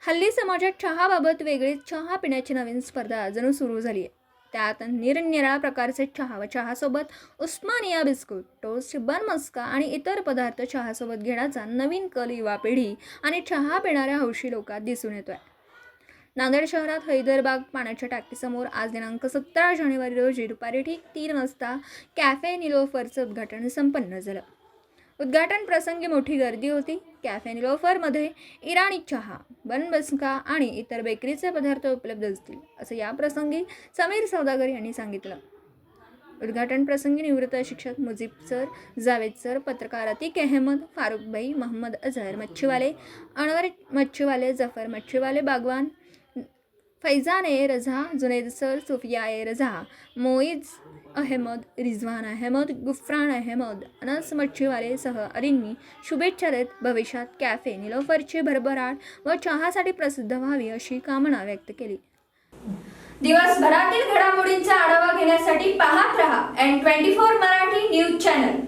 हल्ली समाजात चहाबाबत वेगळीच चहा पिण्याची नवीन स्पर्धा जणू सुरू झाली आहे. त्यात निरनिराळ्या प्रकारचे चहा व चहासोबत उस्मानिया बिस्कुट, टोस्ट, बन मस्का आणि इतर पदार्थ चहासोबत घेण्याचा नवीन कल युवा पिढी आणि चहा पिणाऱ्या हौशी लोकात दिसून येतोय. नांदेड शहरात हैदरबाग पाण्याच्या टाकीसमोर आज दिनांक 17 जानेवारी रोजी दुपारी ठीक 3 वाजता कॅफे निलोफरचं उद्घाटन संपन्न झालं. उद्घाटन प्रसंगी मोठी गर्दी होती. कॅफे निलोफरमध्ये इराणी चहा, बन मस्का आणि इतर बेकरीचे पदार्थ उपलब्ध असतील, असं या प्रसंगी समीर सौदागर यांनी सांगितलं. उद्घाटन प्रसंगी निवृत्त शिक्षक मुजीब सर, जावेद सर, पत्रकार अतिक अहमद, फारुख भाई, मोहम्मद अजहर मच्छीवाले, अनवर मच्छीवाले, जफर मच्छीवाले, बागवान, फैजान ए रजा, जुनेद सर, सुफिया ए रजा, मोईज अहमद, रिजवान अहमद, गुफरान अहमद, अनस मच्छीवाले सह अरींनी शुभेच्छा देत भविष्यात कॅफे निलोफरची भरभराट व चहासाठी प्रसिद्ध व्हावी अशी कामना व्यक्त केली. दिवसभरातील घडामोडींचा आढावा घेण्यासाठी पाहत रहा N24 मराठी न्यूज चॅनल.